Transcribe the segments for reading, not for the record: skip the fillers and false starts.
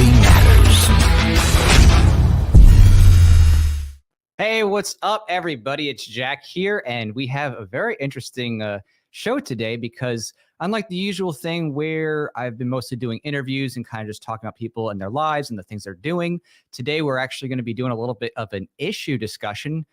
really matters. Hey, what's up, everybody? It's Jack here, and we have a very interesting show today because unlike the usual thing where I've been mostly doing interviews and kind of just talking about people and their lives and the things they're doing, today we're actually going to be doing a little bit of an issue discussion,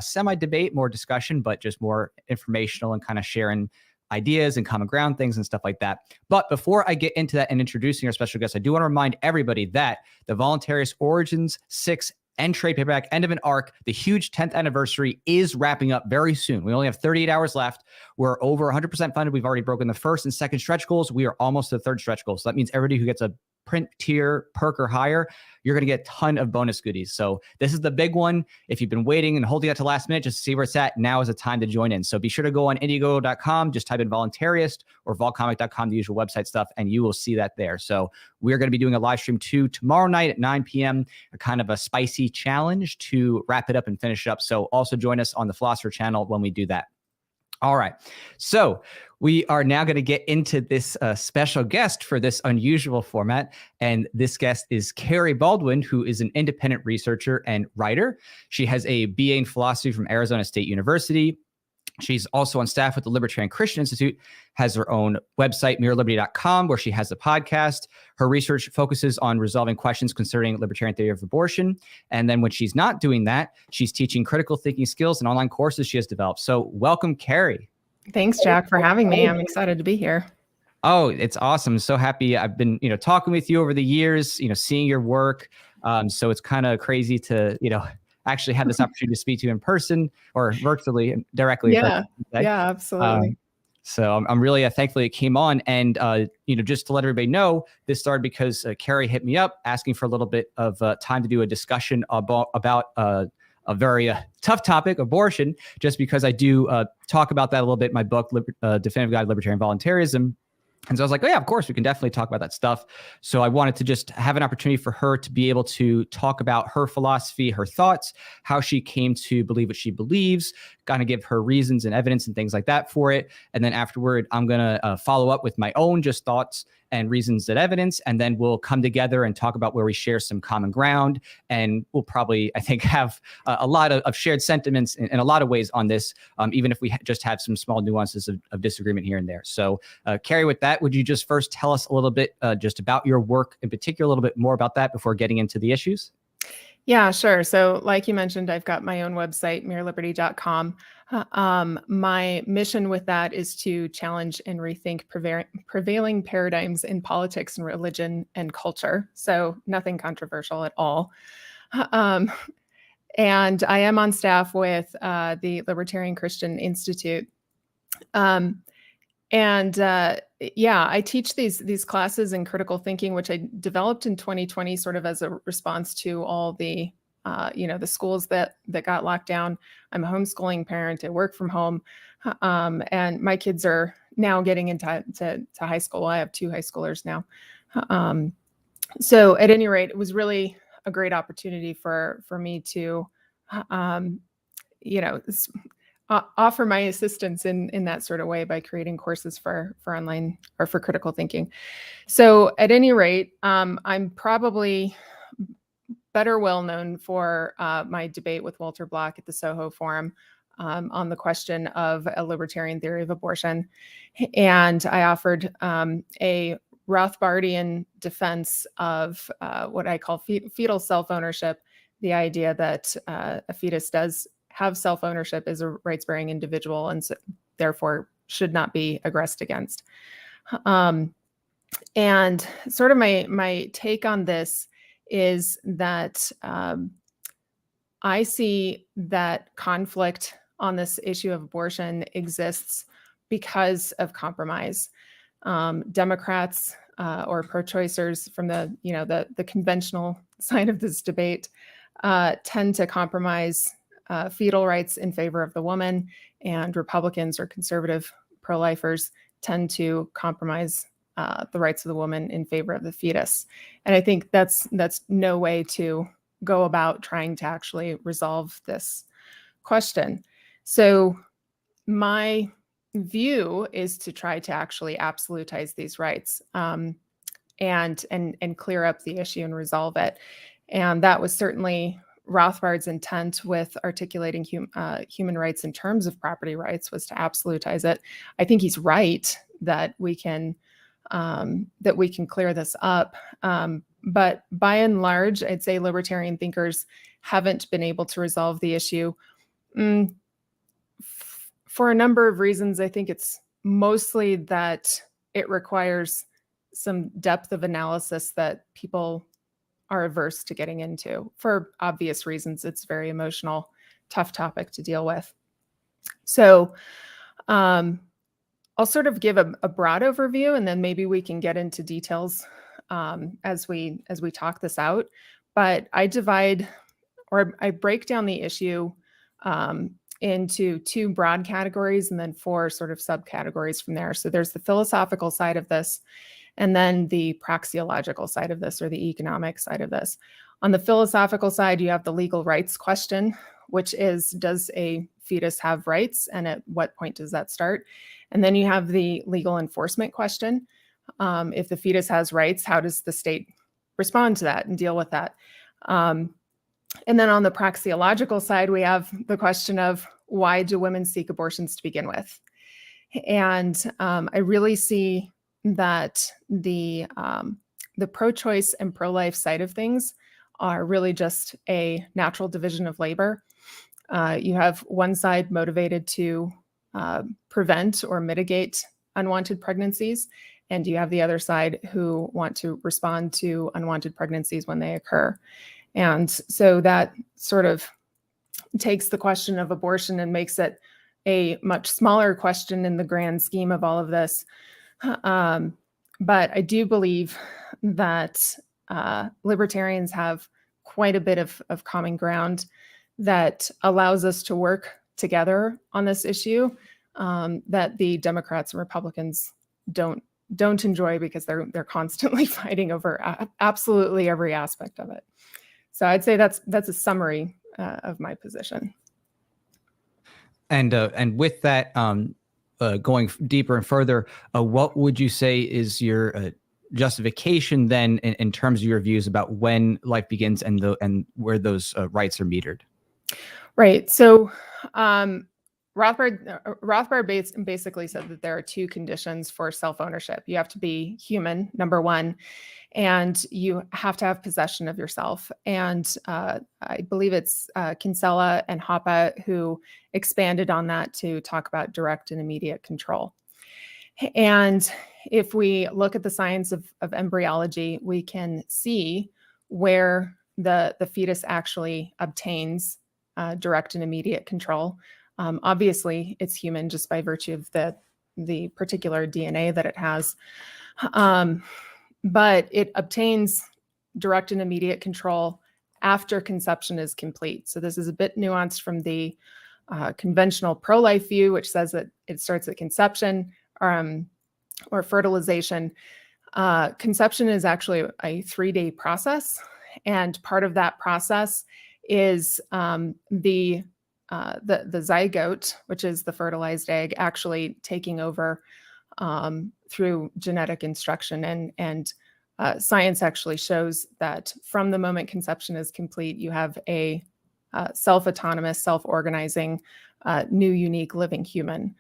semi-debate, more discussion, but just more informational and kind of sharing ideas and common ground things and stuff like that. But before I get into that and introducing our special guest, I do want to remind everybody that the Voluntarious Origins 6 and trade paperback, End of an Arc, the huge 10th anniversary is wrapping up very soon. We only have 38 hours left. We're over 100% funded. We've already broken the first and second stretch goals. We are almost to the third stretch goal. So that means everybody who gets a print tier, perk, or higher, you're going to get a ton of bonus goodies. So this is the big one. If you've been waiting and holding out to last minute just to see where it's at, now is the time to join in. So be sure to go on Indiegogo.com, just type in Voluntarist or volcomic.com, the usual website stuff, and you will see that there. So we're going to be doing a live stream too tomorrow night at 9 p.m., a kind of a spicy challenge to wrap it up and finish up. So also join us on the Philosopher channel when we do that. All right. So we are now going to get into this special guest for this unusual format. And this guest is Carrie Baldwin, who is an independent researcher and writer. She has a BA in philosophy from Arizona State University. She's also on staff with the Libertarian Christian Institute, has her own website, MereLiberty.com, where she has a podcast. Her research focuses on resolving questions concerning libertarian theory of abortion. And then when she's not doing that, she's teaching critical thinking skills and online courses she has developed. So welcome, Carrie. Thanks, Jack, for having me. I'm excited to be here. Oh, it's awesome. I'm so happy. I've been, talking with you over the years, seeing your work. So it's kind of crazy to, actually have this opportunity to speak to you in person or virtually and directly. Yeah, absolutely. So I'm really thankful it came on. And, just to let everybody know, this started because Carrie hit me up asking for a little bit of time to do a discussion about a very tough topic, abortion, just because I do talk about that a little bit in my book, Definitive Guide to Libertarian Voluntarism. And so I was like, oh, yeah, of course, we can definitely talk about that stuff. So I wanted to just have an opportunity for her to be able to talk about her philosophy, her thoughts, how she came to believe what she believes, kind of give her reasons and evidence and things like that for it. And then afterward, I'm going to follow up with my own just thoughts and reasons and evidence. And then we'll come together and talk about where we share some common ground. And we'll probably, I think, have a lot of shared sentiments in a lot of ways on this, even if we just have some small nuances of disagreement here and there. So Carrie, with that, would you just first tell us a little bit just about your work in particular, a little bit more about that before getting into the issues? Yeah, sure. So like you mentioned, I've got my own website, MereLiberty.com. My mission with that is to challenge and rethink prevailing paradigms in politics and religion and culture. So nothing controversial at all. And I am on staff with the Libertarian Christian Institute. I teach these classes in critical thinking, which I developed in 2020, sort of as a response to all the the schools that got locked down. I'm a homeschooling parent. I work from home, and my kids are now getting into high school. I have 2 high schoolers now. So at any rate, it was really a great opportunity for me to, offer my assistance in that sort of way by creating courses for online or for critical thinking. So at any rate, I'm probably better well known for my debate with Walter Block at the Soho Forum on the question of a libertarian theory of abortion. And I offered a Rothbardian defense of what I call fetal self-ownership, the idea that a fetus does have self-ownership as a rights-bearing individual and so therefore should not be aggressed against. And sort of my take on this is that I see that conflict on this issue of abortion exists because of compromise. Democrats or pro-choicers from the conventional side of this debate tend to compromise fetal rights in favor of the woman, and Republicans or conservative pro-lifers tend to compromise the rights of the woman in favor of the fetus. And I think that's no way to go about trying to actually resolve this question. So my view is to try to actually absolutize these rights. and clear up the issue and resolve it. And that was certainly Rothbard's intent with articulating human rights in terms of property rights, was to absolutize it. I think he's right that we can clear this up. But by and large, I'd say libertarian thinkers haven't been able to resolve the issue for a number of reasons. I think it's mostly that it requires some depth of analysis that people are averse to getting into for obvious reasons. It's a very emotional, tough topic to deal with. So I'll sort of give a broad overview, and then maybe we can get into details as we talk this out. But I break down the issue into 2 broad categories and then 4 sort of subcategories from there. So there's the philosophical side of this, and then the praxeological side of this, or the economic side of this. On the philosophical side, you have the legal rights question, which is, does a fetus have rights, and at what point does that start? And then you have the legal enforcement question. If the fetus has rights, how does the state respond to that and deal with that? And then on the praxeological side, we have the question of, why do women seek abortions to begin with? And I really see that the pro-choice and pro-life side of things are really just a natural division of labor. You have one side motivated to prevent or mitigate unwanted pregnancies, and you have the other side who want to respond to unwanted pregnancies when they occur. And so that sort of takes the question of abortion and makes it a much smaller question in the grand scheme of all of this. But I do believe that libertarians have quite a bit of common ground that allows us to work together on this issue that the Democrats and Republicans don't enjoy, because they're constantly fighting over absolutely every aspect of it. So I'd say that's a summary of my position. And with that, going deeper and further, what would you say is your justification then in terms of your views about when life begins and where those rights are metered? Right. So Rothbard basically said that there are 2 conditions for self-ownership. You have to be human, number 1, and you have to have possession of yourself. And I believe it's Kinsella and Hoppe who expanded on that to talk about direct and immediate control. And if we look at the science of embryology, we can see where the fetus actually obtains direct and immediate control. Obviously, it's human just by virtue of the particular DNA that it has. But it obtains direct and immediate control after conception is complete. So this is a bit nuanced from the conventional pro-life view, which says that it starts at conception or fertilization. Conception is actually a 3-day process. And part of that process is the zygote, which is the fertilized egg, actually taking over through genetic instruction. And science actually shows that from the moment conception is complete, you have a self-autonomous, self-organizing, new, unique living human.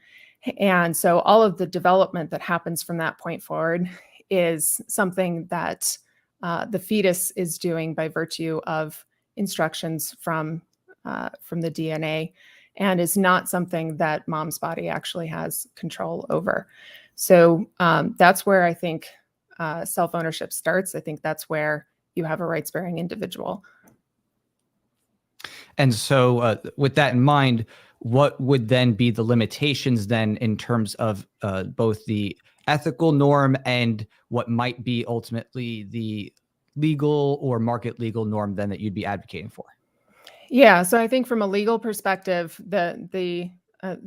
And so all of the development that happens from that point forward is something that the fetus is doing by virtue of instructions from the DNA, and is not something that mom's body actually has control over. So that's where I think self-ownership starts. I think that's where you have a rights-bearing individual. And so with that in mind, what would then be the limitations then in terms of both the ethical norm and what might be ultimately the legal or market legal norm then that you'd be advocating for? Yeah, so I think from a legal perspective, the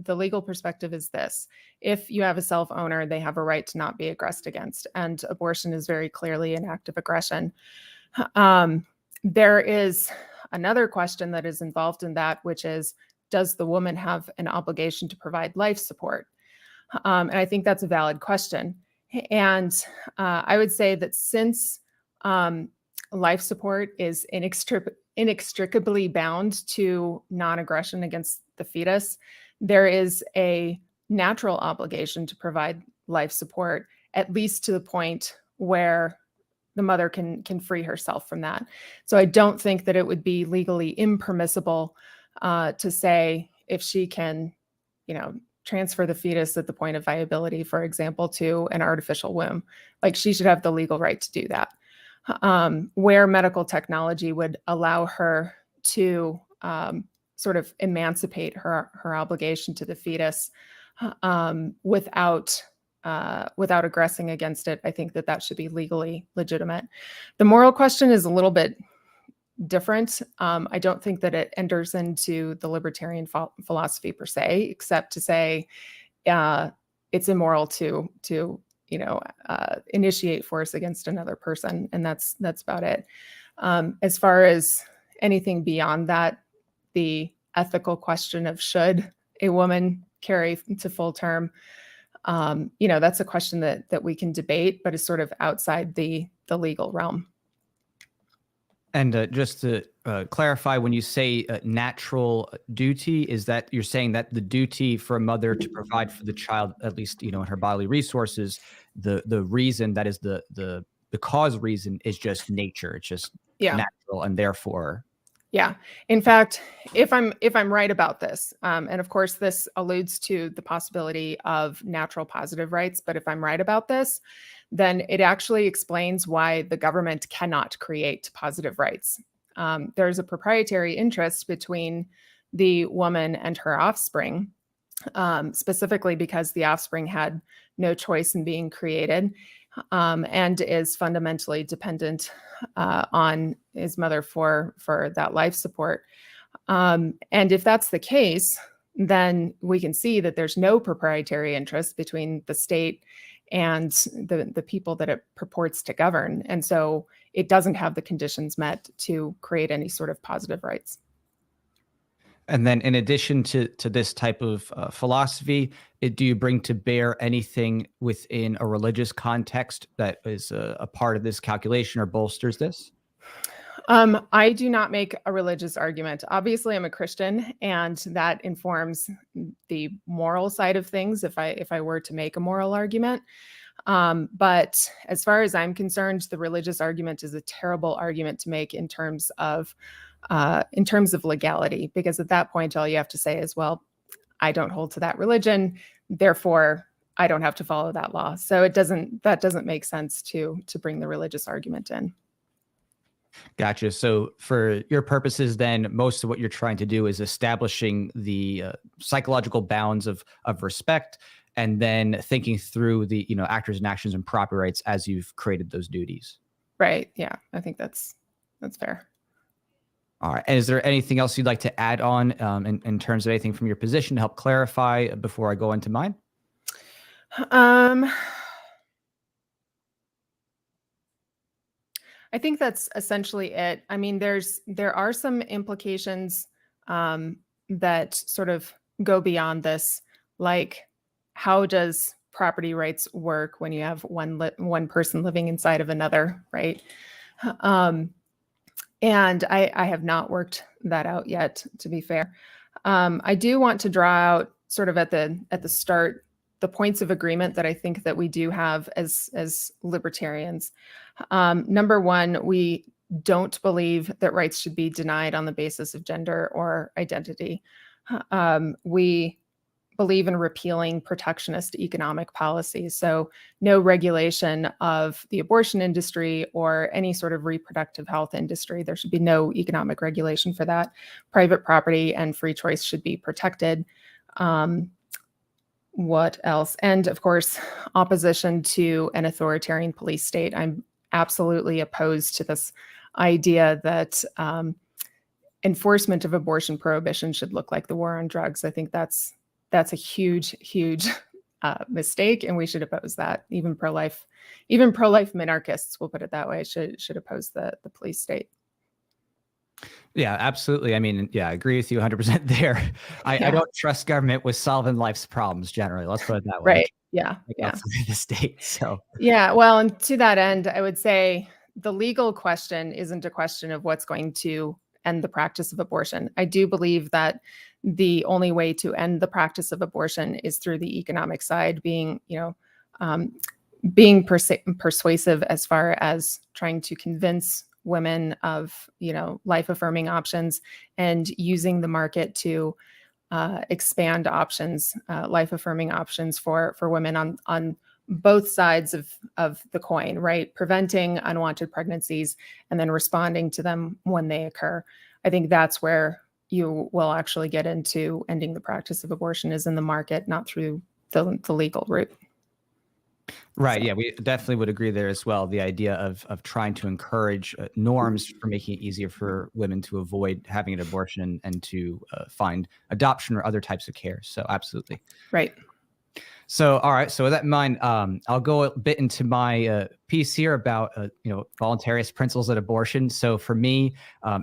legal perspective is this: if you have a self-owner, they have a right to not be aggressed against, and abortion is very clearly an act of aggression. There is another question that is involved in that, which is, does the woman have an obligation to provide life support? And I think that's a valid question. And I would say that since life support is inextricably bound to non-aggression against the fetus, there is a natural obligation to provide life support, at least to the point where the mother can free herself from that. So I don't think that it would be legally impermissible to say if she can, transfer the fetus at the point of viability, for example, to an artificial womb. Like, she should have the legal right to do that. Where medical technology would allow her to sort of emancipate her obligation to the fetus without aggressing against it, I think that should be legally legitimate. The moral question is a little bit different. I don't think that it enters into the libertarian philosophy per se, except to say it's immoral to initiate force against another person, and that's about it. As far as anything beyond that, the ethical question of should a woman carry to full term, that's a question that we can debate, but is sort of outside the legal realm. And just to clarify, when you say natural duty, is that you're saying that the duty for a mother to provide for the child, at least, in her bodily resources, the reason that is the cause reason is just nature. It's just natural, and therefore. Yeah. In fact, if I'm right about this, and of course this alludes to the possibility of natural positive rights, but if I'm right about this, then it actually explains why the government cannot create positive rights. There's a proprietary interest between the woman and her offspring, specifically because the offspring had no choice in being created, and is fundamentally dependent on his mother for that life support. And if that's the case, then we can see that there's no proprietary interest between the state and the people that it purports to govern. And so it doesn't have the conditions met to create any sort of positive rights. And then in addition to this type of philosophy, do you bring to bear anything within a religious context that is a part of this calculation or bolsters this? I do not make a religious argument. Obviously, I'm a Christian, and that informs the moral side of things if I were to make a moral argument. But as far as I'm concerned, the religious argument is a terrible argument to make in terms of legality, because at that point, all you have to say is, well, I don't hold to that religion, therefore I don't have to follow that law. So that doesn't make sense to bring the religious argument in. Gotcha. So for your purposes, then, most of what you're trying to do is establishing the psychological bounds of respect, and then thinking through the actors and actions and property rights as you've created those duties. Right. Yeah, I think that's fair. All right. And is there anything else you'd like to add on in terms of anything from your position to help clarify before I go into mine? I think that's essentially it. I mean, there are some implications that sort of go beyond this, like how does property rights work when you have one person living inside of another, right? And I have not worked that out yet, to be fair. I do want to draw out sort of at the start the points of agreement that I think that we do have as libertarians. Number one, we don't believe that rights should be denied on the basis of gender or identity. We believe in repealing protectionist economic policies. So no regulation of the abortion industry or any sort of reproductive health industry. There should be no economic regulation for that. Private property and free choice should be protected. What else? And of course, opposition to an authoritarian police state. I'm absolutely opposed to this idea that enforcement of abortion prohibition should look like the war on drugs. I think that's a huge mistake, and we should oppose that. Even pro-life minarchists will put it that way. Should oppose the police state. Yeah, absolutely. I mean, yeah, I agree with you 100% there. I Yeah. don't trust government with solving life's problems generally. Let's put it that way. I Right. can't Yeah. think Yeah. outside the state. So, Yeah. Well, and to that end, I would say the legal question isn't a question of what's going to end the practice of abortion. I do believe that the only way to end the practice of abortion is through the economic side, um, being persuasive as far as trying to convince women of, life affirming options and using the market to expand options, life affirming options for women on both sides of the coin, right? Preventing unwanted pregnancies and then responding to them when they occur. I think that's where you will actually get into ending the practice of abortion is in the market, not through the legal route. right. So, Yeah, we definitely would agree there as well. The idea of trying to encourage norms for making it easier for women to avoid having an abortion and to find adoption or other types of care. So, absolutely. right. So, all right. So with that in mind, I'll go a bit into my piece here about, voluntarist principles at abortion. So for me,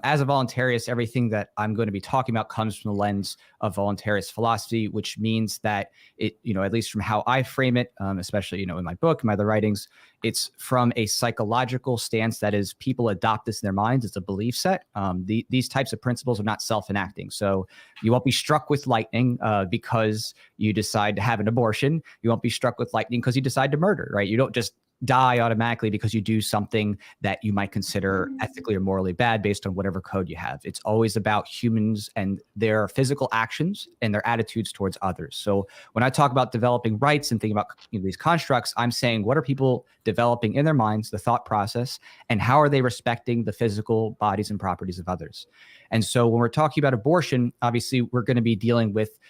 as a voluntarist, everything that I'm going to be talking about comes from the lens of voluntarist philosophy, which means that it, at least from how I frame it, especially, in my book, my other writings, it's from a psychological stance that is people adopt this in their minds. It's a belief set. These types of principles are not self-enacting. So you won't be struck with lightning because you decide to have an abortion. You won't be struck with lightning because you decide to murder, right? You don't just die automatically because you do something that you might consider ethically or morally bad based on whatever code you have. It's always about humans and their physical actions and their attitudes towards others. So when I talk about developing rights and thinking about these constructs, I'm saying what are people developing in their minds, the thought process, and how are they respecting the physical bodies and properties of others? And so when we're talking about abortion, obviously we're going to be dealing with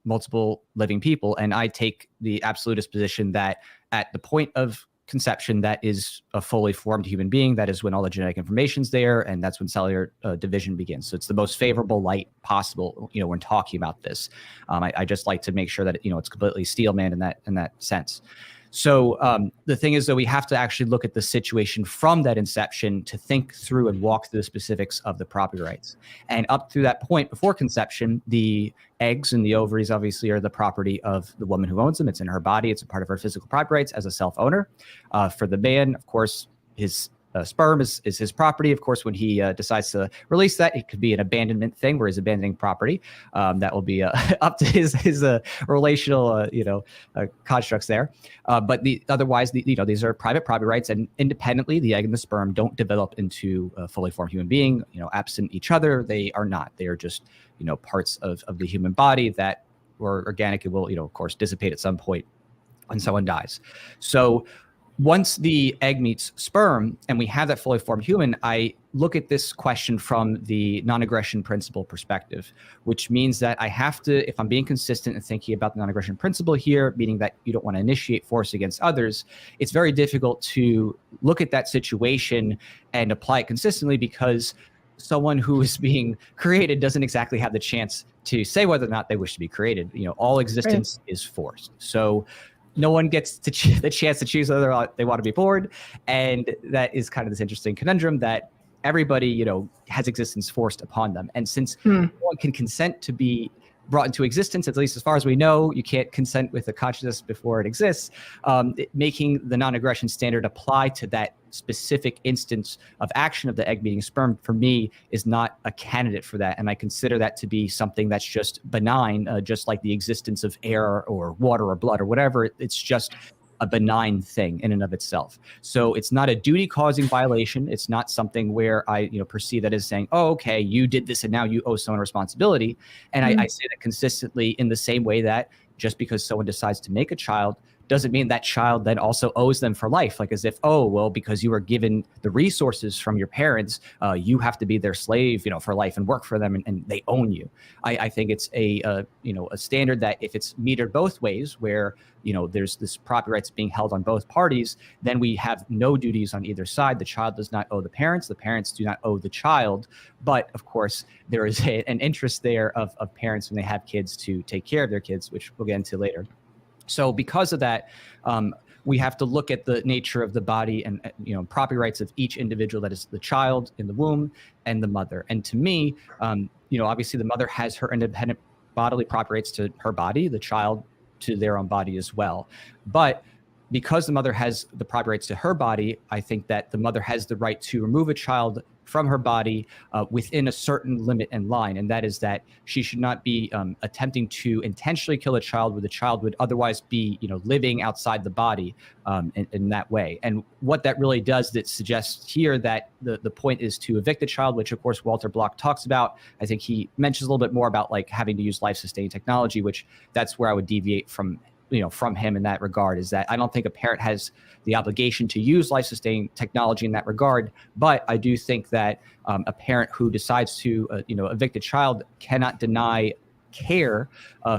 multiple living people. And I take the absolutist position that at the point of conception, that is a fully formed human being. That is when all the genetic information's there, and that's when cellular division begins. So it's the most favorable light possible, when talking about this. I just like to make sure that it's completely steel-manned in that sense. So the thing is, though, we have to actually look at the situation from that inception to think through and walk through the specifics of the property rights. And up through that point before conception, the eggs and the ovaries obviously are the property of the woman who owns them. It's in her body. It's a part of her physical property rights as a self-owner. For the man, of course, his sperm is his property. Of course, when he decides to release that, it could be an abandonment thing where he's abandoning property. That will be up to his relational, constructs there. But otherwise, these are private property rights, and independently, the egg and the sperm don't develop into a fully formed human being. Absent each other, they are not. They are just, parts of the human body that were organic and will, of course, dissipate at some point when someone dies. So once the egg meets sperm and we have that fully formed human, I look at this question from the non-aggression principle perspective, which means that I have to, if I'm being consistent and thinking about the non-aggression principle here, meaning that you don't want to initiate force against others, it's very difficult to look at that situation and apply it consistently because someone who is being created doesn't exactly have the chance to say whether or not they wish to be created. All existence is forced. So no one gets the chance to choose whether they want to be born. And that is kind of this interesting conundrum that everybody, has existence forced upon them. And since no one can consent to be brought into existence, at least as far as we know, you can't consent with a consciousness before it exists, making the non-aggression standard apply to that specific instance of action of the egg meeting sperm, for me, is not a candidate for that. And I consider that to be something that's just benign, just like the existence of air or water or blood or whatever. It's just a benign thing in and of itself. So it's not a duty-causing violation. It's not something where I, perceive that as saying, oh, okay, you did this and now you owe someone responsibility. And I say that consistently in the same way that just because someone decides to make a child doesn't mean that child then also owes them for life. Like as if, oh, well, because you were given the resources from your parents, you have to be their slave, for life and work for them and they own you. I think it's a standard that if it's metered both ways where, there's this property rights being held on both parties, then we have no duties on either side. The child does not owe the parents do not owe the child. But of course, there is an interest there of parents when they have kids to take care of their kids, which we'll get into later. So because of that, we have to look at the nature of the body and property rights of each individual, that is the child in the womb and the mother. And to me, obviously the mother has her independent bodily property rights to her body, the child to their own body as well. But because the mother has the property rights to her body, I think that the mother has the right to remove a child from her body within a certain limit and line. And that is that she should not be attempting to intentionally kill a child where the child would otherwise be, living outside the body in that way. And what that really does, that suggests here that the point is to evict the child, which of course Walter Block talks about. I think he mentions a little bit more about like having to use life-sustaining technology, which that's where I would deviate from him in that regard, is that I don't think a parent has the obligation to use life-sustaining technology in that regard. But I do think that a parent who decides to, evict a child cannot deny care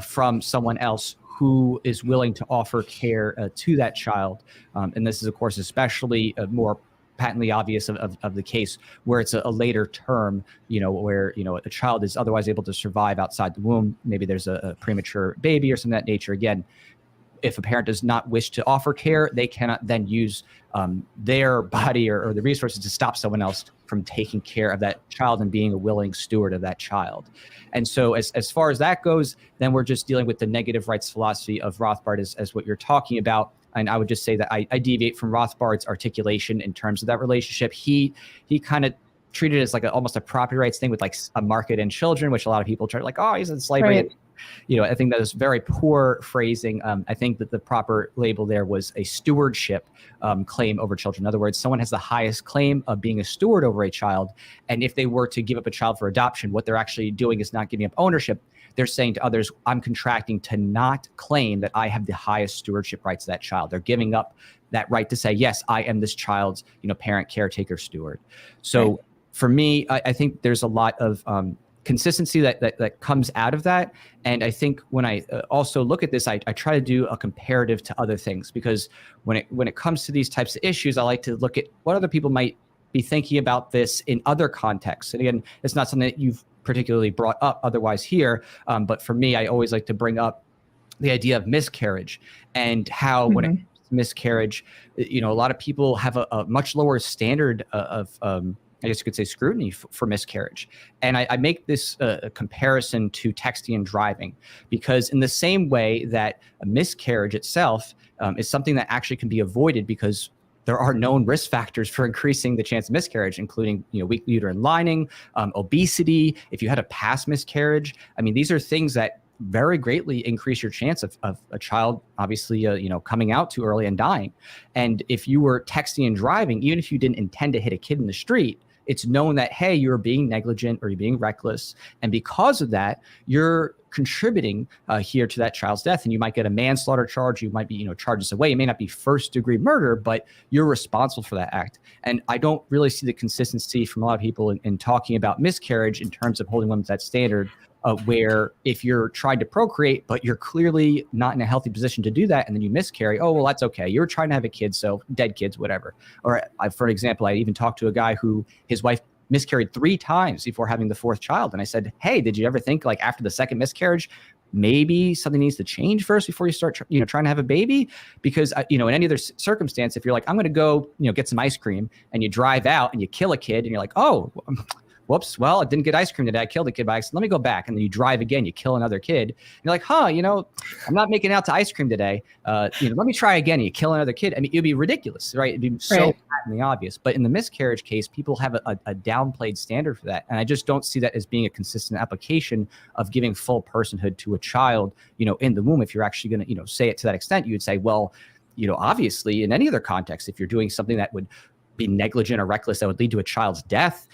from someone else who is willing to offer care to that child. And this is, of course, especially more patently obvious of the case where it's a later term, where, a child is otherwise able to survive outside the womb. Maybe there's a premature baby or something of that nature. Again, if a parent does not wish to offer care, they cannot then use their body or the resources to stop someone else from taking care of that child and being a willing steward of that child. And so as far as that goes, then we're just dealing with the negative rights philosophy of Rothbard as what you're talking about. And I would just say that I deviate from Rothbard's articulation in terms of that relationship. He kind of treated it as like almost a property rights thing with like a market and children, which a lot of people try to like, oh, he's in slavery. Right. I think that is very poor phrasing. I think that the proper label there was a stewardship claim over children. In other words, someone has the highest claim of being a steward over a child. And if they were to give up a child for adoption, what they're actually doing is not giving up ownership. They're saying to others, I'm contracting to not claim that I have the highest stewardship rights to that child. They're giving up that right to say, yes, I am this child's, parent, caretaker, steward. So right. For me, I think there's a lot of consistency that comes out of that. And I think when I also look at this, I try to do a comparative to other things, because when it comes to these types of issues, I like to look at what other people might be thinking about this in other contexts. And again, it's not something that you've particularly brought up otherwise here. But for me, I always like to bring up the idea of miscarriage and how when it comes to miscarriage, a lot of people have a much lower standard of I guess you could say scrutiny for miscarriage. And I make this comparison to texting and driving, because in the same way that a miscarriage itself is something that actually can be avoided, because there are known risk factors for increasing the chance of miscarriage, including weak uterine lining, obesity. If you had a past miscarriage, I mean, these are things that very greatly increase your chance of a child, obviously, coming out too early and dying. And if you were texting and driving, even if you didn't intend to hit a kid in the street, it's known that, hey, you're being negligent or you're being reckless. And because of that, you're contributing here to that child's death. And you might get a manslaughter charge. You might be, charges away. It may not be first degree murder, but you're responsible for that act. And I don't really see the consistency from a lot of people in talking about miscarriage in terms of holding women to that standard, where if you're trying to procreate, but you're clearly not in a healthy position to do that, and then you miscarry, oh, well, that's okay. You're trying to have a kid, so dead kids, whatever. Or for example, I even talked to a guy who his wife miscarried 3 times before having the 4th child. And I said, hey, did you ever think like after the 2nd miscarriage, maybe something needs to change first before you start, trying to have a baby? Because, in any other circumstance, if you're like, I'm going to go, get some ice cream, and you drive out and you kill a kid and you're like, oh, whoops, well, I didn't get ice cream today. I killed a kid by accident. Let me go back. And then you drive again, you kill another kid. And you're like, I'm not making it out to ice cream today. Let me try again. And you kill another kid. I mean, it'd be ridiculous, right? It'd be so patently obvious. But in the miscarriage case, people have a downplayed standard for that. And I just don't see that as being a consistent application of giving full personhood to a child, in the womb. If you're actually going to, say it to that extent, you would say, well, obviously in any other context, if you're doing something that would be negligent or reckless, that would lead to a child's death,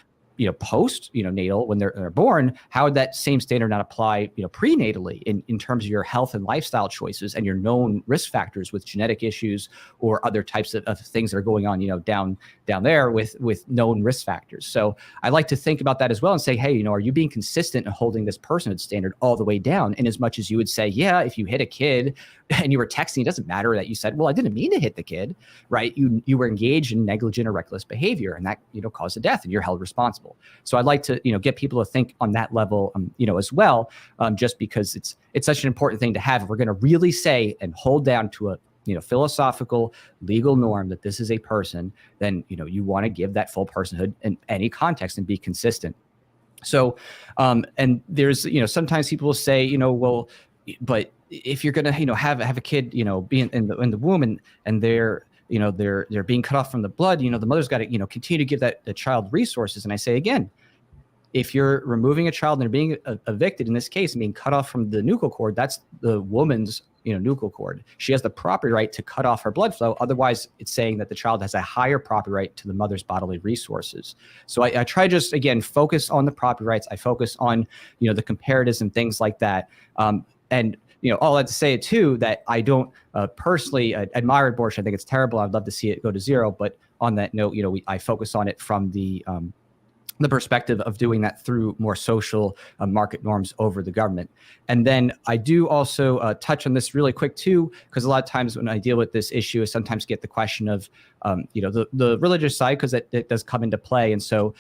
post, natal, when they're born, how would that same standard not apply, prenatally in terms of your health and lifestyle choices and your known risk factors with genetic issues or other types of things that are going on, down there with known risk factors. So I like to think about that as well and say, hey, are you being consistent in holding this personhood standard all the way down? In as much as you would say, yeah, if you hit a kid and you were texting, it doesn't matter that you said, well, I didn't mean to hit the kid, right? You were engaged in negligent or reckless behavior, and that, caused a death, and you're held responsible. So I'd like to, get people to think on that level, as well, just because it's such an important thing to have. If we're going to really say and hold down to a philosophical legal norm that this is a person, then, you want to give that full personhood in any context and be consistent. So, and there's, sometimes people will say, well, but if you're going to, have a kid, be in the womb and they're being cut off from the blood, the mother's got to, continue to give the child resources. And I say, again, if you're removing a child and they're being evicted, in this case, being cut off from the nuchal cord, that's the woman's, nuchal cord. She has the property right to cut off her blood flow. Otherwise, it's saying that the child has a higher property right to the mother's bodily resources. So I try just, again, focus on the property rights. I focus on, the comparatives and things like that. And all that to say too, that I don't personally admire abortion. I think it's terrible. I'd love to see it go to zero. But on that note, I focus on it from the perspective of doing that through more social market norms over the government. And then I do also touch on this really quick too, because a lot of times when I deal with this issue, I sometimes get the question of, the religious side, because it does come into play. And so,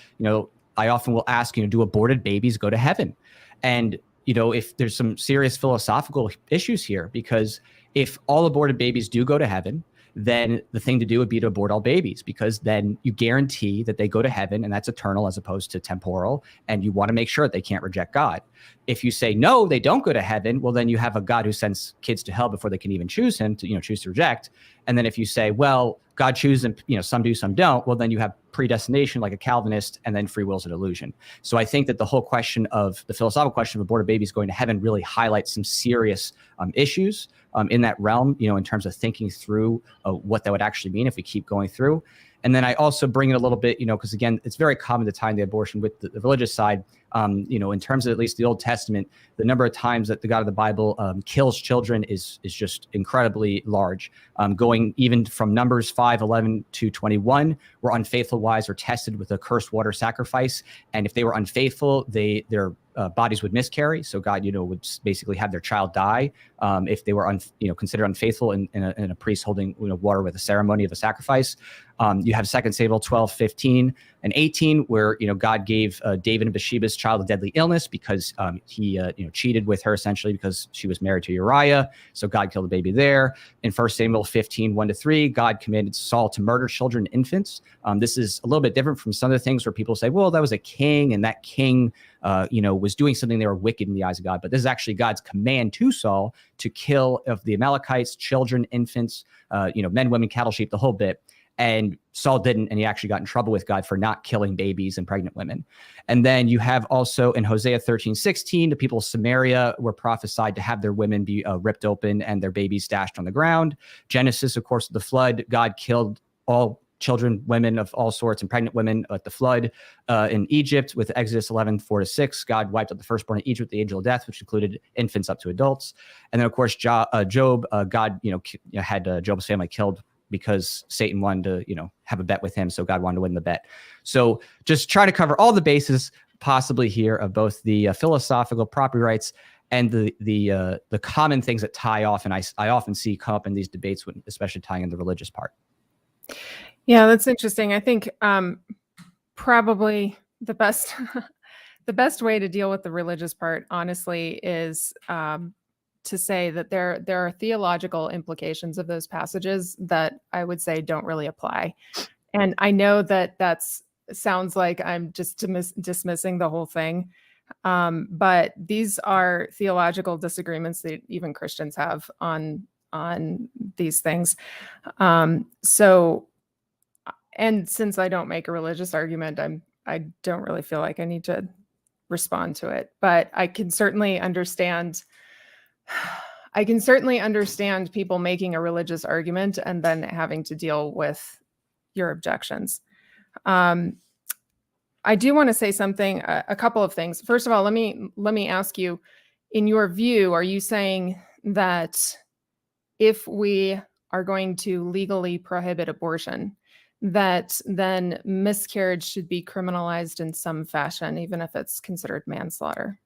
I often will ask, do aborted babies go to heaven? And, if there's some serious philosophical issues here, because if all aborted babies do go to heaven, then the thing to do would be to abort all babies, because then you guarantee that they go to heaven, and that's eternal as opposed to temporal. And you want to make sure that they can't reject God. If you say, no, they don't go to heaven, well, then you have a God who sends kids to hell before they can even choose him to, choose to reject. And then if you say, well, God chooses them, some do, some don't, well, then you have predestination like a Calvinist, and then free will is an illusion. So I think that the whole question of the philosophical question of aborted babies going to heaven really highlights some serious issues in that realm, in terms of thinking through what that would actually mean if we keep going through. And then I also bring it a little bit, because again, it's very common to tie the abortion with the religious side. In terms of at least the Old Testament, the number of times that the God of the Bible kills children is just incredibly large. Going even from Numbers 5:11 to 21, where unfaithful wives were tested with a cursed water sacrifice, and if they were unfaithful, their bodies would miscarry. So God, would basically have their child die if they were considered unfaithful in a priest holding water with a ceremony of a sacrifice. You have 2 Samuel 12:15 and 18, where God gave David and Bathsheba's child a deadly illness because he cheated with her, essentially because she was married to Uriah. So God killed the baby there. In 1 Samuel 15:1-3, God commanded Saul to murder children and infants. This is a little bit different from some of the things where people say, well, that was a king, and that king was doing something they were wicked in the eyes of God. But this is actually God's command to Saul to kill of the Amalekites, children, infants, men, women, cattle, sheep, the whole bit. And Saul didn't, and he actually got in trouble with God for not killing babies and pregnant women. And then you have also in Hosea 13:16, the people of Samaria were prophesied to have their women be ripped open and their babies dashed on the ground. Genesis, of course, the flood, God killed all children, women of all sorts, and pregnant women at the flood. In Egypt, with Exodus 11:4-6, God wiped out the firstborn in Egypt, the angel of death, which included infants up to adults. And then, of course, Job, God, had Job's family killed because Satan wanted to, have a bet with him. So God wanted to win the bet. So just try to cover all the bases possibly here of both the philosophical property rights and the common things that tie off. And I often see come up in these debates, when, especially tying in the religious part. Yeah, that's interesting. I think probably the best the best way to deal with the religious part, honestly, is to say that there are theological implications of those passages that I would say don't really apply. And I know that sounds like I'm just dismissing the whole thing. But these are theological disagreements that even Christians have on these things. So, and since I don't make a religious argument, I don't really feel like I need to respond to it, but I can certainly understand people making a religious argument and then having to deal with your objections. I do want to say something, a couple of things. First of all, let me ask you, in your view, are you saying that if we are going to legally prohibit abortion, that then miscarriage should be criminalized in some fashion, even if it's considered manslaughter?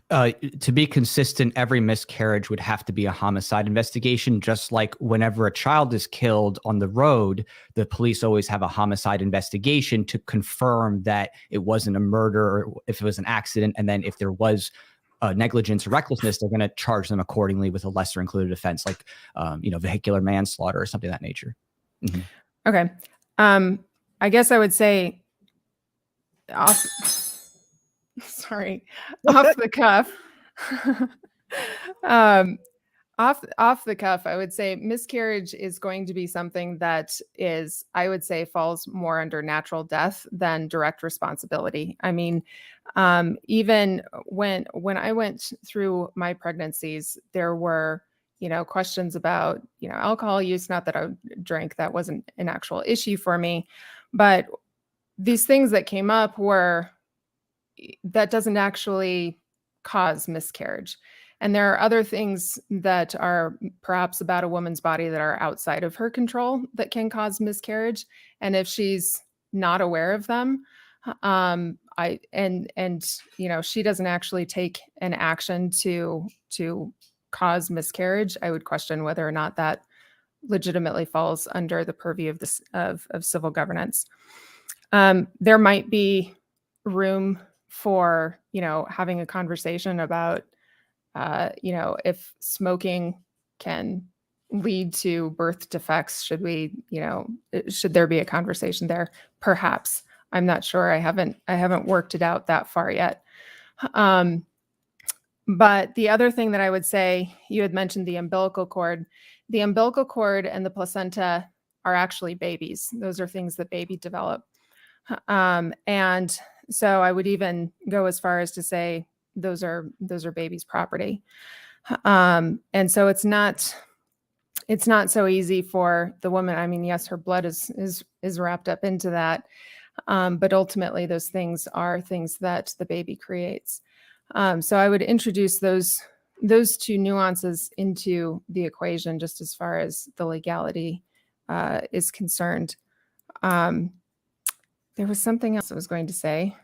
To be consistent, every miscarriage would have to be a homicide investigation, just like whenever a child is killed on the road, the police always have a homicide investigation to confirm that it wasn't a murder or if it was an accident. And then if there was negligence or recklessness, they're going to charge them accordingly with a lesser included offense, like vehicular manslaughter or something of that nature. Mm-hmm. Okay. I guess I would say off the cuff. Off the cuff, I would say miscarriage is going to be something that is, I would say, falls more under natural death than direct responsibility. I mean, even when I went through my pregnancies, there were, questions about, alcohol use. Not that I drank, that wasn't an actual issue for me, but these things that came up were, that doesn't actually cause miscarriage. And there are other things that are perhaps about a woman's body that are outside of her control that can cause miscarriage. And if she's not aware of them, she doesn't actually take an action to cause miscarriage, I would question whether or not that legitimately falls under the purview of this of civil governance. There might be room for having a conversation about if smoking can lead to birth defects, should there be a conversation there? Perhaps. I'm not sure. I haven't worked it out that far yet. But the other thing that I would say, you had mentioned the umbilical cord. The umbilical cord and the placenta are actually babies. Those are things that baby develop. And so I would even go as far as to say those are baby's property. And so it's not so easy for the woman. I mean, yes, her blood is wrapped up into that. But ultimately those things are things that the baby creates. So I would introduce those two nuances into the equation, just as far as the legality is concerned. There was something else I was going to say,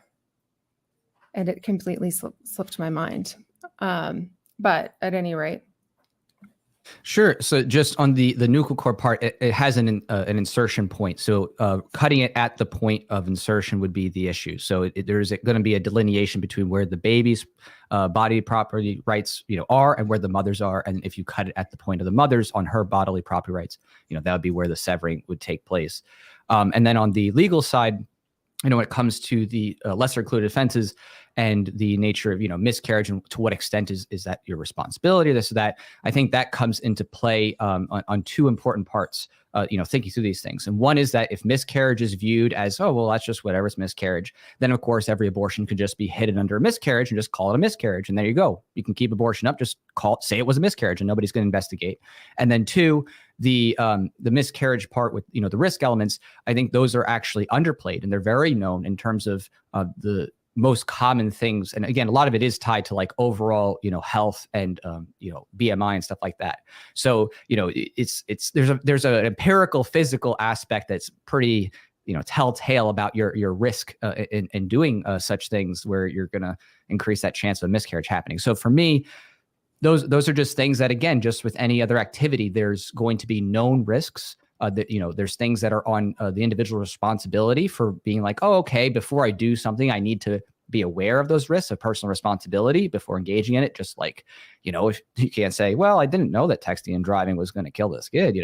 and it completely slipped my mind. But at any rate. Sure. So just on the nuchal cord part, it has an insertion point. So cutting it at the point of insertion would be the issue. So there's going to be a delineation between where the baby's body property rights, are, and where the mother's are. And if you cut it at the point of the mother's on her bodily property rights, that would be where the severing would take place. And then on the legal side, when it comes to the lesser included offenses and the nature of, miscarriage and to what extent is that your responsibility, this or that, I think that comes into play on two important parts, thinking through these things. And one is that if miscarriage is viewed as, oh, well, that's just whatever, it's miscarriage, then of course, every abortion could just be hidden under a miscarriage and just call it a miscarriage. And there you go. You can keep abortion up, just say it was a miscarriage and nobody's going to investigate. And then two, the miscarriage part with, the risk elements, I think those are actually underplayed and they're very known in terms of the most common things. And again, a lot of it is tied to like overall, health and, BMI and stuff like that. So, there's an empirical physical aspect that's pretty, telltale about your risk in doing such things where you're going to increase that chance of a miscarriage happening. So for me, those are just things that, again, just with any other activity, there's going to be known risks. There's things that are on the individual responsibility for being like, oh, okay, before I do something, I need to be aware of those risks of personal responsibility before engaging in it. Just like, if you can't say, well, I didn't know that texting and driving was going to kill this kid.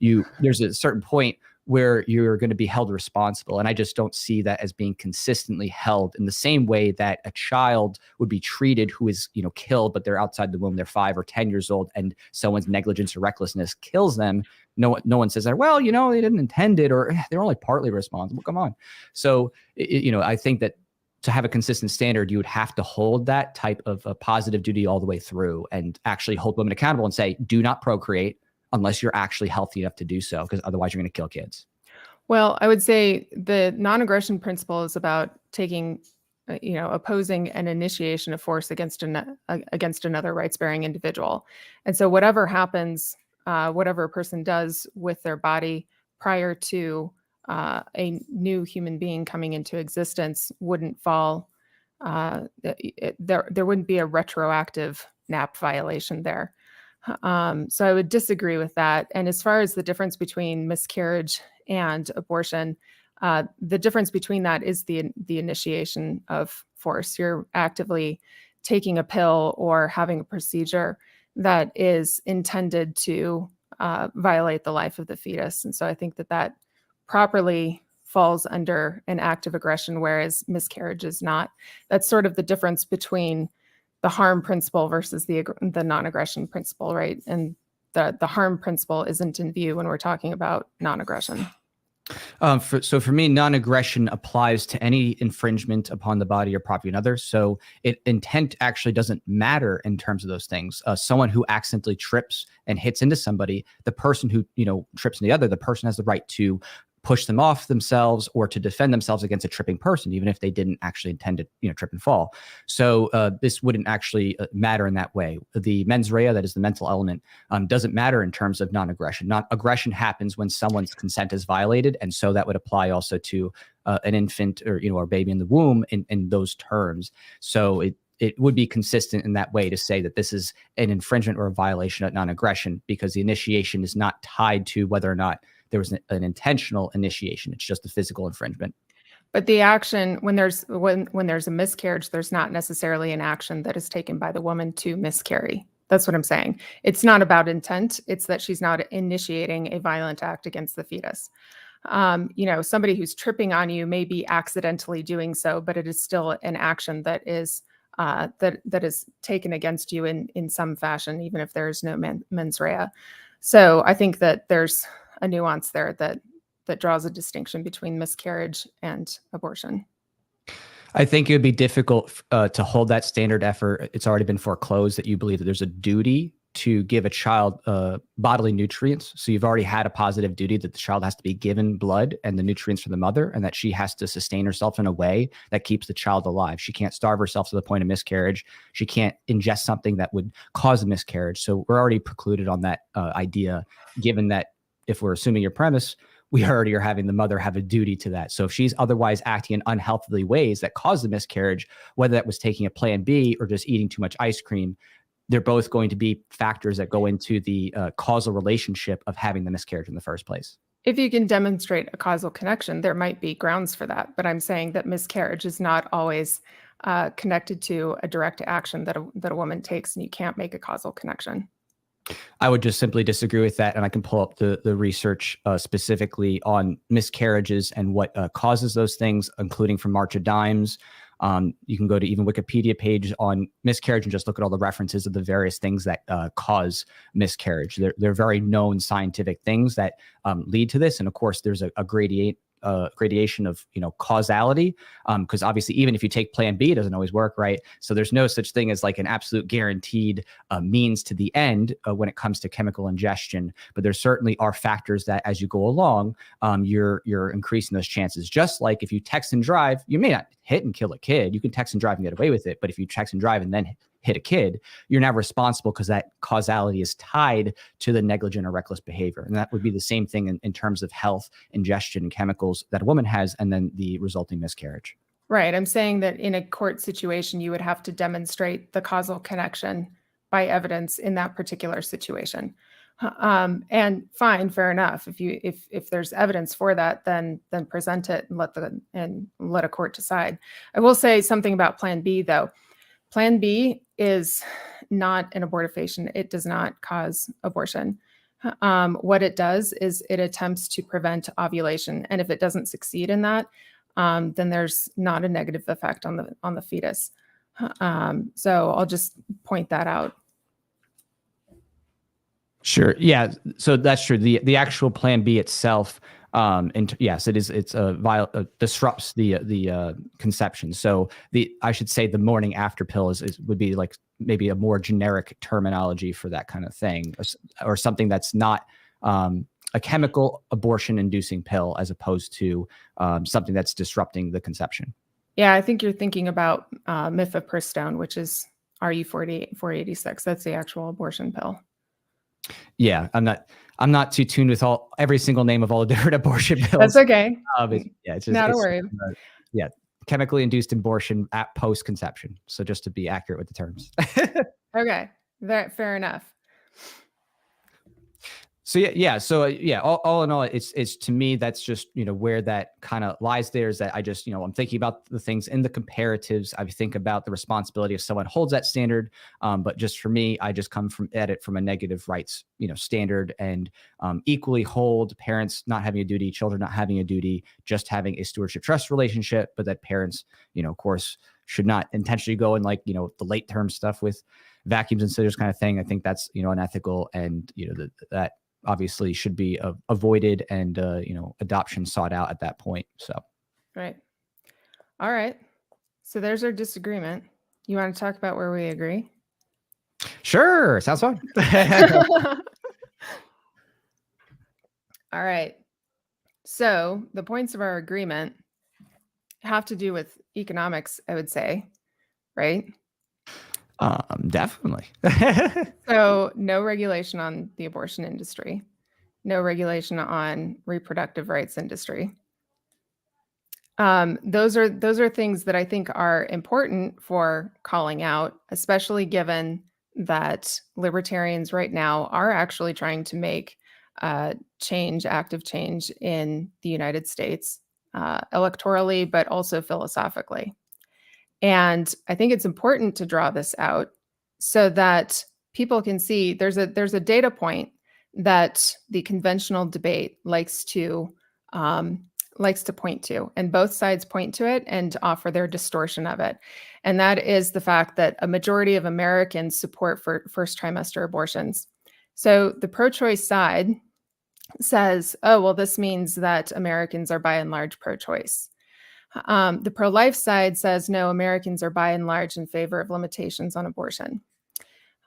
There's a certain point where you're going to be held responsible. And I just don't see that as being consistently held in the same way that a child would be treated who is, killed, but they're outside the womb, they're 5 or 10 years old, and someone's negligence or recklessness kills them. No one says that, well, they didn't intend it, or they're only partly responsible. Come on. So, I think that to have a consistent standard, you would have to hold that type of a positive duty all the way through and actually hold women accountable and say, do not procreate unless you're actually healthy enough to do so, because otherwise you're going to kill kids. Well, I would say the non-aggression principle is about taking, opposing an initiation of force against another rights-bearing individual. And so whatever happens, whatever a person does with their body prior to a new human being coming into existence wouldn't fall, there wouldn't be a retroactive NAP violation there. So I would disagree with that. And as far as the difference between miscarriage and abortion, the difference between that is the initiation of force. You're actively taking a pill or having a procedure that is intended to violate the life of the fetus. And so I think that properly falls under an act of aggression, whereas miscarriage is not. That's sort of the difference between the harm principle versus the non-aggression principle, right? And the harm principle isn't in view when we're talking about non-aggression. So for me, non-aggression applies to any infringement upon the body or property of another. So intent actually doesn't matter in terms of those things. Someone who accidentally trips and hits into somebody, the person who trips into the other, the person has the right to push them off themselves or to defend themselves against a tripping person, even if they didn't actually intend to trip and fall. So this wouldn't actually matter in that way. The mens rea, that is the mental element, doesn't matter in terms of non-aggression. Aggression happens when someone's consent is violated, and so that would apply also to an infant or a baby in the womb in those terms. So it would be consistent in that way to say that this is an infringement or a violation of non-aggression, because the initiation is not tied to whether or not there was an intentional initiation. It's just a physical infringement. But the action, when there's a miscarriage, there's not necessarily an action that is taken by the woman to miscarry. That's what I'm saying. It's not about intent. It's that she's not initiating a violent act against the fetus. Somebody who's tripping on you may be accidentally doing so, but it is still an action that is that is taken against you in some fashion, even if there is no mens rea. So I think that there's a nuance there that draws a distinction between miscarriage and abortion. I think it would be difficult to hold that standard effort. It's already been foreclosed that you believe that there's a duty to give a child bodily nutrients. So you've already had a positive duty that the child has to be given blood and the nutrients from the mother, and that she has to sustain herself in a way that keeps the child alive. She can't starve herself to the point of miscarriage. She can't ingest something that would cause a miscarriage. So we're already precluded on that idea, given that if we're assuming your premise, we already are having the mother have a duty to that. So if she's otherwise acting in unhealthily ways that cause the miscarriage, whether that was taking a Plan B or just eating too much ice cream, they're both going to be factors that go into the causal relationship of having the miscarriage in the first place. If you can demonstrate a causal connection, there might be grounds for that. But I'm saying that miscarriage is not always connected to a direct action that a woman takes, and you can't make a causal connection. I would just simply disagree with that. And I can pull up the research specifically on miscarriages and what causes those things, including from March of Dimes. You can go to even Wikipedia page on miscarriage and just look at all the references of the various things that cause miscarriage. They're very known scientific things that lead to this. And of course, there's a gradation of causality, because obviously even if you take Plan B, it doesn't always work, right? So there's no such thing as like an absolute guaranteed means to the end when it comes to chemical ingestion. But there certainly are factors that as you go along, you're increasing those chances. Just like if you text and drive, you may not hit and kill a kid. You can text and drive and get away with it. But if you text and drive and then hit a kid, you're now responsible because that causality is tied to the negligent or reckless behavior. And that would be the same thing in terms of health, ingestion, and chemicals that a woman has, and then the resulting miscarriage. Right. I'm saying that in a court situation, you would have to demonstrate the causal connection by evidence in that particular situation. And fine, fair enough. If there's evidence for that, then present it and let a court decide. I will say something about Plan B, though. Plan B is not an abortifacient. It does not cause abortion. What it does is it attempts to prevent ovulation. And if it doesn't succeed in that, then there's not a negative effect on the fetus. So I'll just point that out. Sure. Yeah. So that's true. The actual Plan B itself, yes, it is. It's disrupts the conception. So I should say the morning after pill would be like maybe a more generic terminology for that kind of thing, or something that's not a chemical abortion inducing pill, as opposed to something that's disrupting the conception. Yeah, I think you're thinking about mifepristone, which is RU486. That's the actual abortion pill. Yeah, I'm not too tuned with every single name of all the different abortion pills. That's okay. It's not a worry. Chemically induced abortion at post-conception. So just to be accurate with the terms. Okay, fair enough. So yeah. So yeah, all in all, it's to me, that's just, where that kind of lies there, is that I just, I'm thinking about the things in the comparatives. I think about the responsibility if someone holds that standard. But just for me, I just come at it from a negative rights, standard, and equally hold parents not having a duty, children not having a duty, just having a stewardship trust relationship, but that parents, of course, should not intentionally go in, like, the late term stuff with vacuums and scissors kind of thing. I think that's, unethical, and, that obviously should be avoided, and, adoption sought out at that point. So. Right. All right. So there's our disagreement. You want to talk about where we agree? Sure. Sounds fun. All right. So the points of our agreement have to do with economics, I would say, right? Definitely. So no regulation on the abortion industry, no regulation on reproductive rights industry. Those are things that I think are important for calling out, especially given that libertarians right now are actually trying to make active change in the United States, electorally, but also philosophically. And I think it's important to draw this out so that people can see there's a data point that the conventional debate likes to point to, and both sides point to it and offer their distortion of it. And that is the fact that a majority of Americans support for first trimester abortions. So the pro-choice side says, oh, well, this means that Americans are by and large pro-choice. The pro-life side says, no, Americans are by and large in favor of limitations on abortion.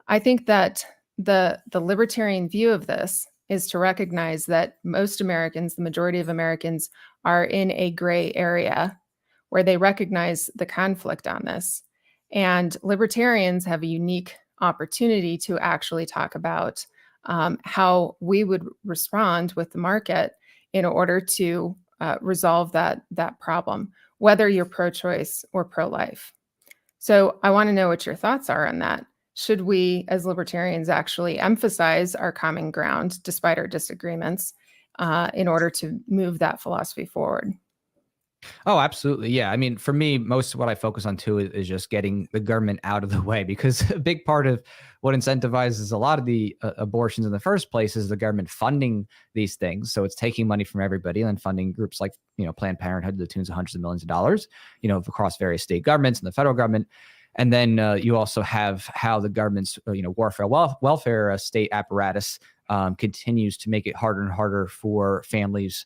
I think that the libertarian view of this is to recognize that most Americans, the majority of Americans, are in a gray area where they recognize the conflict on this. And libertarians have a unique opportunity to actually talk about how we would respond with the market in order to resolve that problem, whether you're pro-choice or pro-life. So I want to know what your thoughts are on that. Should we, as libertarians, actually emphasize our common ground despite our disagreements in order to move that philosophy forward? Oh, absolutely. Yeah. I mean, for me, most of what I focus on too is just getting the government out of the way, because a big part of what incentivizes a lot of the abortions in the first place is the government funding these things. So it's taking money from everybody and then funding groups like, Planned Parenthood to the tunes of hundreds of millions of dollars, across various state governments and the federal government. And then you also have how the government's, warfare welfare state apparatus continues to make it harder and harder for families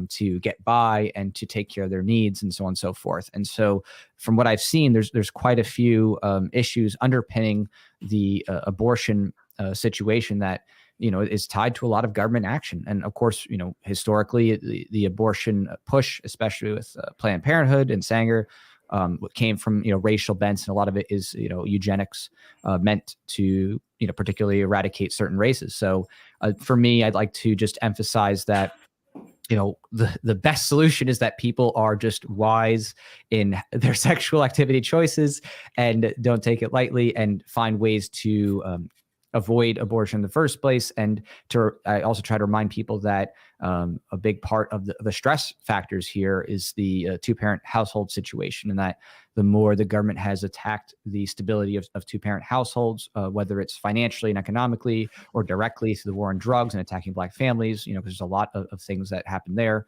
to get by and to take care of their needs, and so on and so forth. And so from what I've seen, there's quite a few issues underpinning the abortion situation that, is tied to a lot of government action. And of course, historically, the abortion push, especially with Planned Parenthood and Sanger, what came from, racial bents, and a lot of it is, eugenics meant to, particularly eradicate certain races. So for me, I'd like to just emphasize that, the best solution is that people are just wise in their sexual activity choices and don't take it lightly, and find ways to avoid abortion in the first place. And I also try to remind people that a big part of the stress factors here is the two-parent household situation, and that the more the government has attacked the stability of two-parent households, whether it's financially and economically or directly through the war on drugs and attacking Black families, because there's a lot of things that happen there.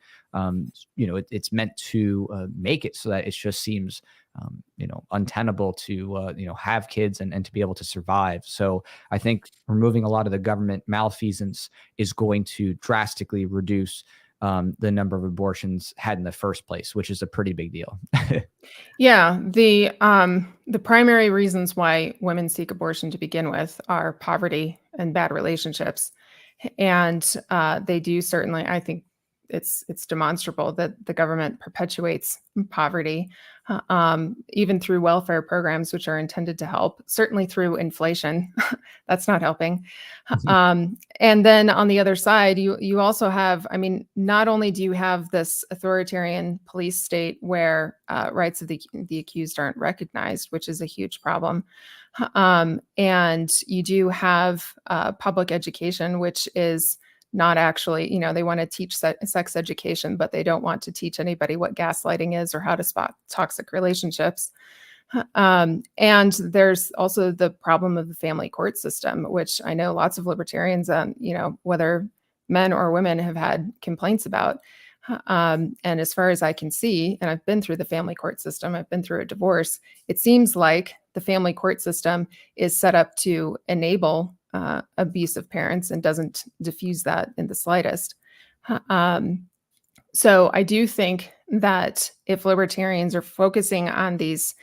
It's meant to make it so that it just seems untenable to have kids and to be able to survive. So I think removing a lot of the government malfeasance is going to drastically reduce the number of abortions had in the first place, which is a pretty big deal. Yeah, the primary reasons why women seek abortion to begin with are poverty and bad relationships, and they do certainly. I think it's demonstrable that the government perpetuates poverty, even through welfare programs, which are intended to help. Certainly through inflation, that's not helping. And then on the other side, you also have. I mean, not only do you have this authoritarian police state where rights of the accused aren't recognized, which is a huge problem, and you do have public education, which is not actually, they want to teach sex education, but they don't want to teach anybody what gaslighting is or how to spot toxic relationships. And there's also the problem of the family court system, which I know lots of libertarians, whether men or women, have had complaints about. And as far as I can see, and I've been through the family court system, I've been through a divorce, it seems like the family court system is set up to enable abusive parents and doesn't diffuse that in the slightest. So I do think that if libertarians are focusing on these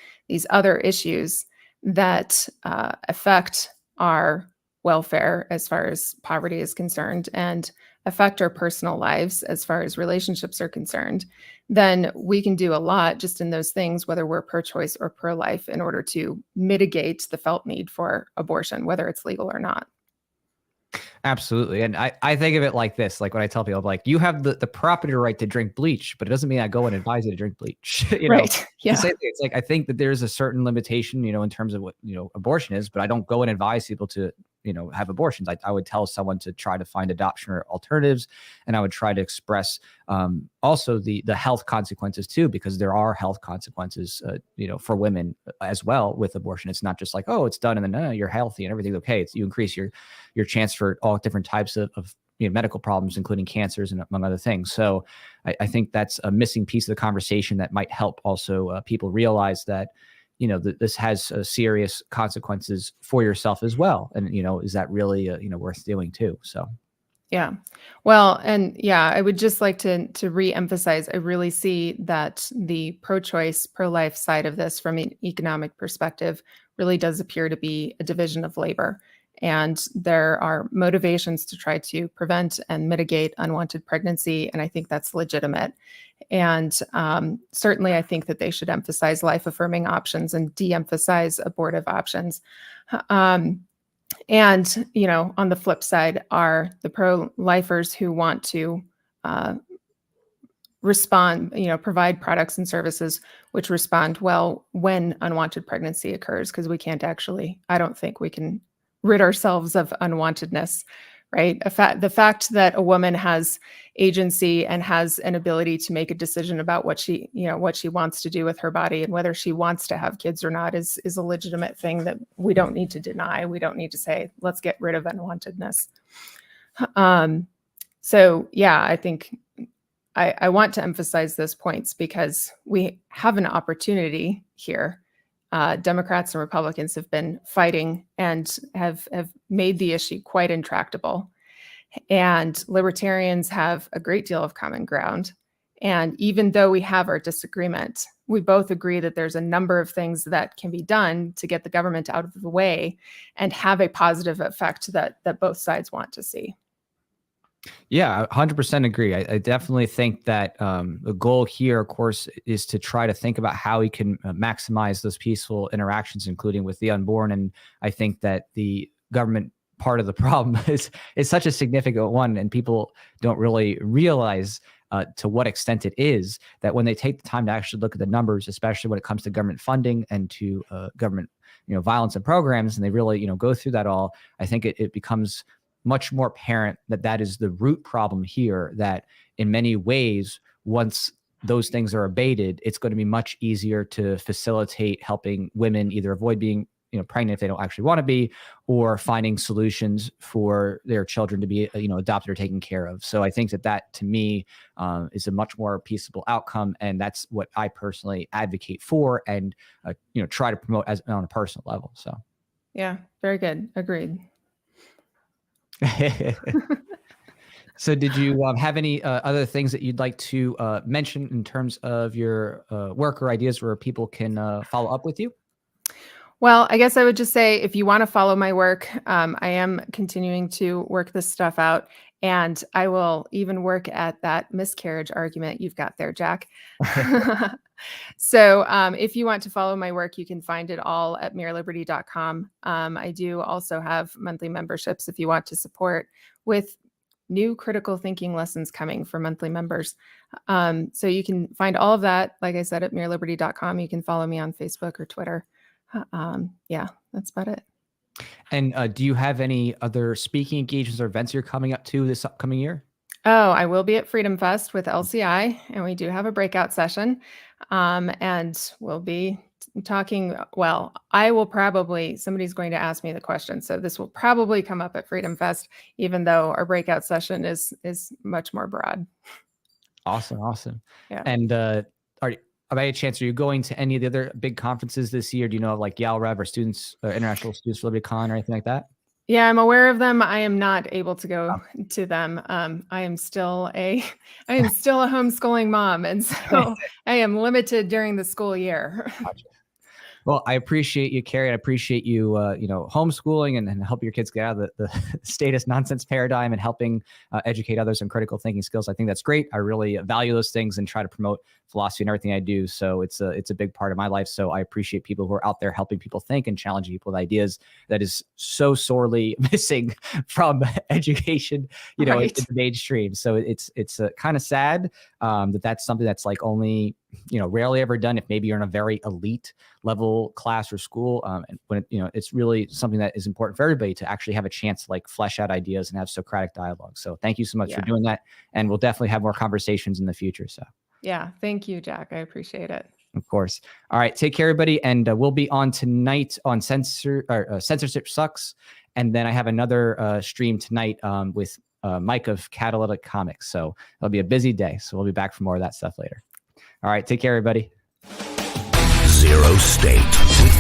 other issues that affect our welfare as far as poverty is concerned and affect our personal lives as far as relationships are concerned, then we can do a lot just in those things, whether we're pro-choice or pro-life, in order to mitigate the felt need for abortion, whether it's legal or not. Absolutely. And I think of it like this, like when I tell people, like, you have the property right to drink bleach, but it doesn't mean I go and advise you to drink bleach. Right. Yeah. It's like, I think that there's a certain limitation, in terms of what, abortion is, but I don't go and advise people to, have abortions. I would tell someone to try to find adoption or alternatives. And I would try to express also the health consequences too, because there are health consequences, for women as well with abortion. It's not just like, oh, it's done and then you're healthy and everything's okay. You increase your chance for all different types of medical problems, including cancers and among other things. So I think that's a missing piece of the conversation that might help also people realize that, this has serious consequences for yourself as well. And, is that really, worth doing too? So. Yeah. Well, and yeah, I would just like to reemphasize, I really see that the pro-choice, pro-life side of this from an economic perspective really does appear to be a division of labor. And there are motivations to try to prevent and mitigate unwanted pregnancy. And I think that's legitimate. And certainly I think that they should emphasize life-affirming options and de-emphasize abortive options. And, on the flip side are the pro-lifers who want to respond, provide products and services which respond well when unwanted pregnancy occurs, because we can't actually, I don't think we can rid ourselves of unwantedness, right? The fact that a woman has agency and has an ability to make a decision about what she wants to do with her body and whether she wants to have kids or not is a legitimate thing that we don't need to deny. We don't need to say, let's get rid of unwantedness. So yeah, I think I want to emphasize those points because we have an opportunity here. Democrats and Republicans have been fighting and have made the issue quite intractable. And libertarians have a great deal of common ground. And even though we have our disagreement, we both agree that there's a number of things that can be done to get the government out of the way and have a positive effect that both sides want to see. Yeah, 100% agree. I definitely think that the goal here, of course, is to try to think about how we can maximize those peaceful interactions, including with the unborn. And I think that the government part of the problem is such a significant one, and people don't really realize to what extent it is, that when they take the time to actually look at the numbers, especially when it comes to government funding and to government violence and programs, and they really go through that all, I think it becomes much more apparent that is the root problem here, that in many ways, once those things are abated, it's going to be much easier to facilitate helping women either avoid being pregnant if they don't actually want to be, or finding solutions for their children to be adopted or taken care of. So I think that to me is a much more peaceable outcome, and that's what I personally advocate for and try to promote as on a personal level. So yeah, very good. Agreed. So did you have any other things that you'd like to mention in terms of your work or ideas where people can follow up with you? Well, I guess I would just say, if you want to follow my work, I am continuing to work this stuff out, and I will even work at that miscarriage argument you've got there, Jack. So if you want to follow my work, you can find it all at MereLiberty.com. I do also have monthly memberships if you want to support, with new critical thinking lessons coming for monthly members. So you can find all of that, like I said, at MereLiberty.com. You can follow me on Facebook or Twitter. Yeah, that's about it. And do you have any other speaking engagements or events you're coming up to this upcoming year? Oh, I will be at Freedom Fest with LCI, and we do have a breakout session. And we'll be talking. Well, I will probably, somebody's going to ask me the question. So this will probably come up at Freedom Fest, even though our breakout session is much more broad. Awesome. Yeah. And by a chance, are you going to any of the other big conferences this year? Do you know of like YALREV or Students International Students for LibertyCon or anything like that? Yeah, I'm aware of them. I am not able to go to them. I am still a homeschooling mom, and so I am limited during the school year. Gotcha. Well, I appreciate you, Carrie. I appreciate you, homeschooling and help your kids get out of the status nonsense paradigm and helping educate others on critical thinking skills. I think that's great. I really value those things and try to promote philosophy and everything I do. So it's a big part of my life. So I appreciate people who are out there helping people think and challenging people with ideas that is so sorely missing from education, Right. in the mainstream. So it's kind of sad that's something that's like only rarely ever done if maybe you're in a very elite level class or school. And when it's really something that is important for everybody to actually have a chance to like flesh out ideas and have Socratic dialogue. So thank you so much for doing that. And we'll definitely have more conversations in the future. So yeah, thank you, Jack. I appreciate it. Of course. All right. Take care, everybody. And we'll be on tonight on Censorship Sucks. And then I have another stream tonight with Mike of Catalytic Comics. So it'll be a busy day. So we'll be back for more of that stuff later. All right. Take care, everybody. ZeroState with